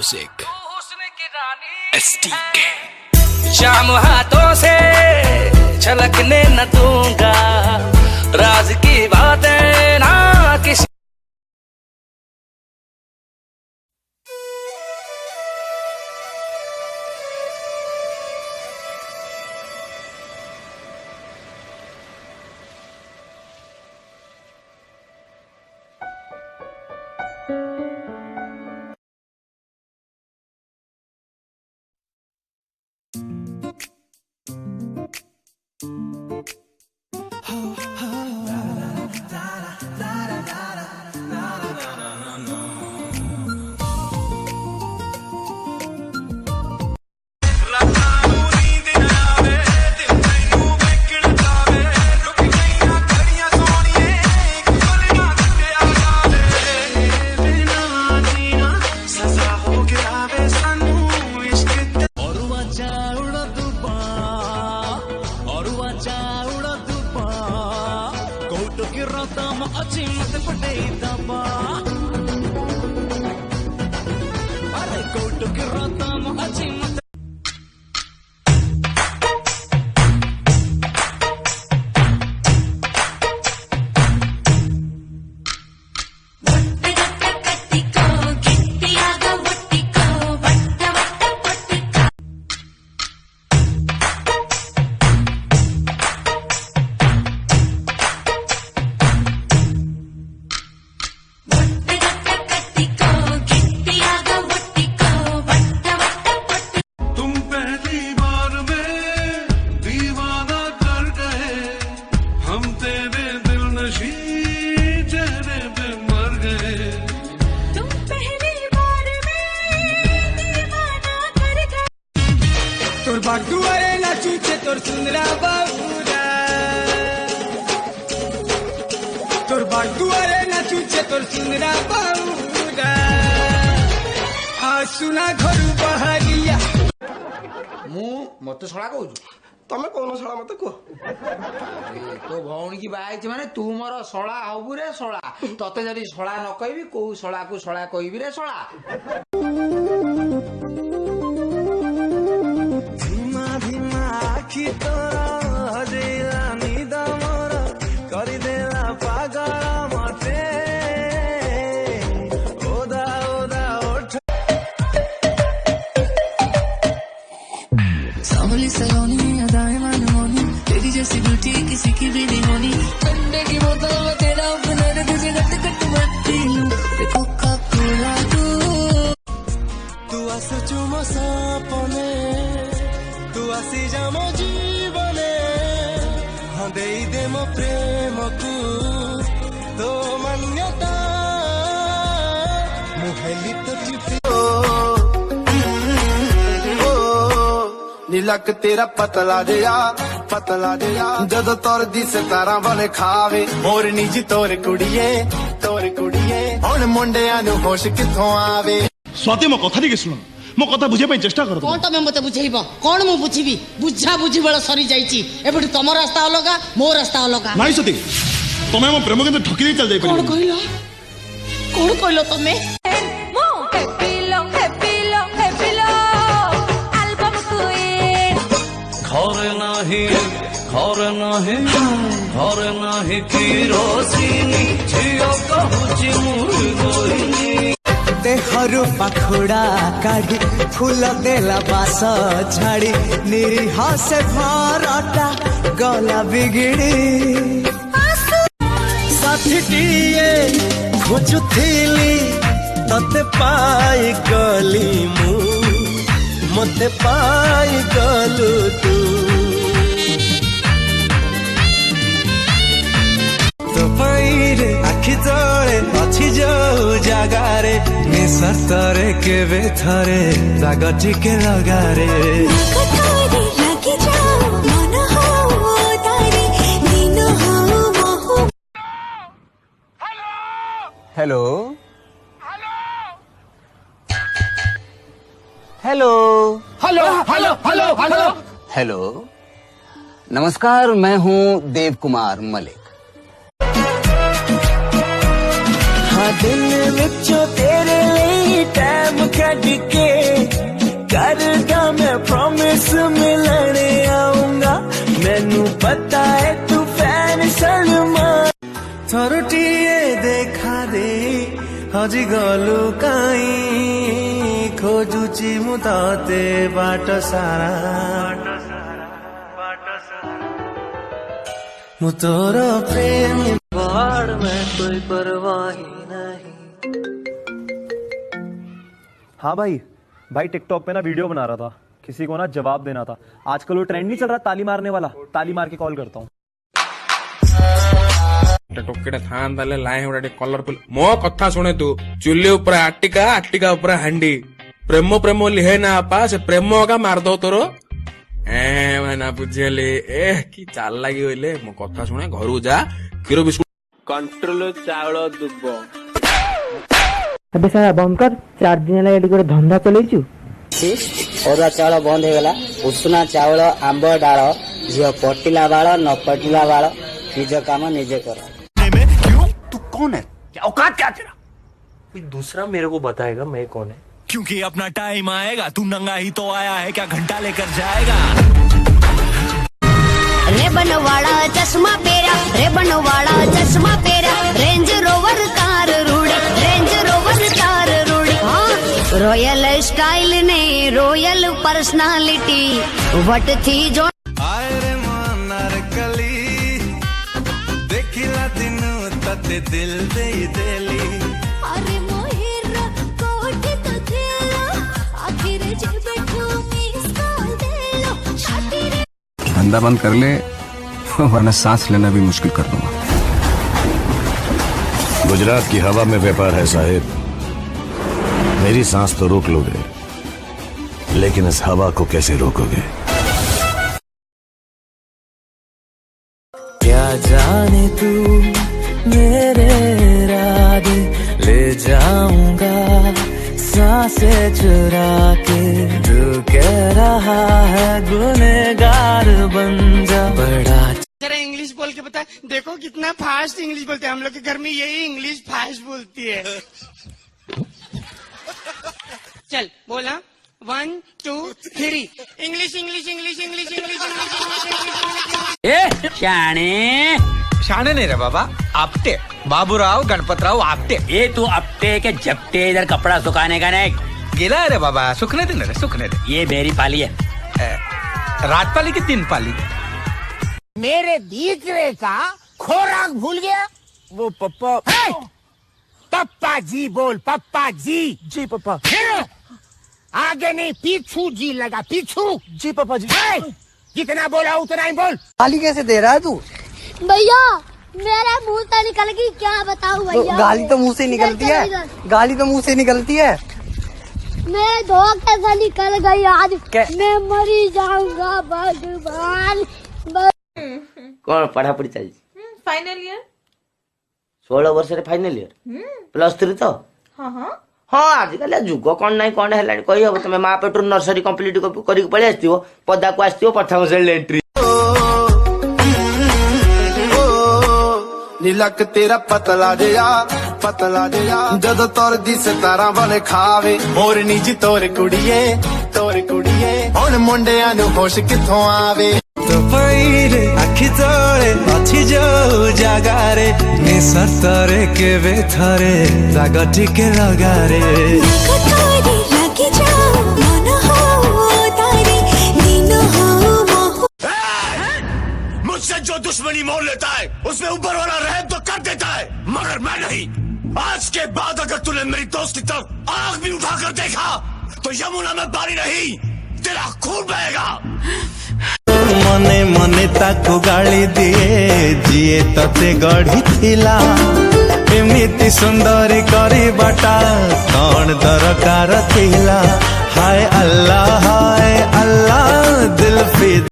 Music STK। शाम हाथों से छलकने न दूंगा, राज की बातें ना किसी। तोर बागुआरे नाचुचे तोर सुंदरा बाबूरा, तोर बागुआरे नाचुचे तोर सुंदरा बाबूरा, आसुना घरु बहारिया। मु मत शला कहू तमे कौन शला मत कह। तो भौणी की बाई माने तू मोर शला हबु रे शला, तते जदी शला न कहबी को शला को शला कहबी रे शला। आखि तोरा हजेला निद मोर करिदेला पागल मते ओदा ओदा ओठ सावली सलोनी अदाएं मनमोनी, तेरी जैसी ब्यूटी किसी की भी नहीं होनी। ठंडे की बोतल में तेरा अपना रे, तुझे गट गट मत पी लूं कोका कोला। तू आस चुम सपने, तू आसी जा मो जीवने, हाँ दे दे मो प्रेम को तो मान्यता मुहेली तो चिट्ठी। नीलक तेरा पतला दिया जदों तोर दी सितारा बने खावे, मोरनी जी तोर कुड़िए हुण मुंडिया नु होश किथों आवे। स्वाति मो कथा टिके सुन, मो कथा बुझे पई चेष्टा कर। कोन तमे मते बुझेइबो, कोन मु बुझिबी? बुझा बुझी बेला सरी जाईची, एबडी तम रास्ता अलगा मो रास्ता अलगा। नाइ सती तमे मो प्रेम के ठकी दे चल जाई कोन कहलो तमे? मो हैप्पी लो एल्बम क्वीन। घर नाही किरोसिनी झियो कहूची मुर गोइनी। देहरु पाखुड़ा काढ़ी फूल देला बास झाड़ी, निरीह से भरटा गला बिगिड़ी। साथीटिए खोजुथिली तते पाई गली मु, मते पाई गलु तू। तो पाइरे आखि तले अछि जो जागारे, निसर्तरे केबे थरे जाग टिके लगारे। Hello hello hello hello hello hello hello नमस्कार, मैं हूँ देव कुमार मलिक। हाँ दिन विचों तेरे लिए टाइम गेम खेड के करगा मैं प्रॉमिस मिलने आऊंगा मैनू पता है तू फैन सलमान थरुटिए देखा दे हजी गलु काई खोजुची मु तते बाट सारा मु तोर प्रेम बाढ़ में कोई परवाह ही नहीं। हाँ भाई टिकटॉक पे ना वीडियो बना रहा था, किसी को ना जवाब देना था। आजकल वो ट्रेंड नहीं चल रहा ताली मारने वाला, ताली मार के कॉल करता हूँ। टोकेटा थान ताले लाए उड़ा कलरफुल मो कथा सुने तू चुल्ली ऊपर आटिका आटिका ऊपर हांडी प्रेम प्रेम लिहे ना आपा से प्रेम का मार दो तोर ना बुझेले कि चाल लगी होइले मो कथा सुने घरु जा क्षीर बिस्कुट कंट्रोल चावल दुब अबे सारा बंद कर 4 दिन है एडी गोटे धंदा चलैछु अरुआ चावल बंद हो गला उषुना चावल आंब डाल झील पटिला बाल न पटिला बाल निज काम निजे कर। क्यों तू कौन है क्या औकात क्या तेरा कोई दूसरा मेरे को बताएगा मैं कौन है क्योंकि अपना टाइम आएगा तू नंगा ही तो आया है क्या घंटा लेकर जाएगा। रेबन वाला चश्मा पेरा रेबन वाला चश्मा पेरा रेंज रोवर कार रूड़ी रेंज रोवर कार रूड़ी हाँ रॉयल स्टाइल ने रॉयल पर्सनालिटी वट थी जो आए रे मनार कली देखिला दिनु तते दिल दे देली अरे मोहिर कोट तो देलो आखिर जब बैठो मिस कॉल देलो शादी रे धंधा बंद कर ले वरना सांस लेना भी मुश्किल कर दूंगा। गुजरात की हवा में व्यापार है साहिब, मेरी सांस तो रोक लोगे लेकिन इस हवा को कैसे रोकोगे। क्या जाने तू मेरे इरादे ले जाऊंगा सांसें चुरा के तू कह रहा है गुनहगार बन जा बड़ा जरा इंग्लिश बोल के बता देखो कितना फास्ट इंग्लिश बोलते हैं हम लोग के घर में यही इंग्लिश फास्ट बोलती है। चल बोला 1 2 3 English English English English English शाणे नहीं रे बाबा आपटे बाबूराव गणपतराव आपटे ये तू अपटे के जपटे इधर कपड़ा सुखाने का नहीं गिला है रे बाबा सुखने दे रे सुखने दे ये मेरी पाली है रात पाली की 3 पाली मेरे दीकरे का खोराक भूल गया वो पप्पा पप्पा जी बोल पप्पा जी जी पप्पा आगे नहीं पीछू जी लगा पीछू जी पापा जी जितना बोला उतना ही बोल। गाली कैसे दे रहा है तू भैया मेरा मुंह से निकल गई क्या बताऊं भैया गाली तो मुंह से निकलती है गाली तो मुंह से निकलती है मेरे धोखे से निकल गई आज मैं मरी जाऊंगा भगवान। कौन पढ़ा पढ़ी चल फाइनल ईयर 16 वर्ष रे फाइनल ईयर +3 तो हाँ हाँ हाँ आजिकल जुग कौन ना कौन है कही हम तुम माँ पेटर नर्सरी कम्प्लीट कर पलि आसो पदा को आसो प्रथम श्रेणी एंट्री नीलक तेरा पतला जया जद तोर दिस तारा बने खावे मोर निज तोर कुड़िए हुण मुंडिया नु होश किथों आवे तो पैरे आखि तोड़े अच्छी जो जागारे निसतरे के बेथरे राग टिके लगारे मुझसे जो दुश्मनी मोल लेता है उसमें ऊपर वाला रहम तो कर देता है मगर मैं नहीं। आज के बाद अगर तूने मेरी दोस्त की तरफ आग भी उठाकर देखा तो यमुना में पानी नहीं तेरा खून बहेगा। मने मने ताको गाली दिए जिए तते गढ़ी थिला एमिति सुंदरी करी बाटा कौन दरकार थिला हाय अल्लाह दिल फिदा।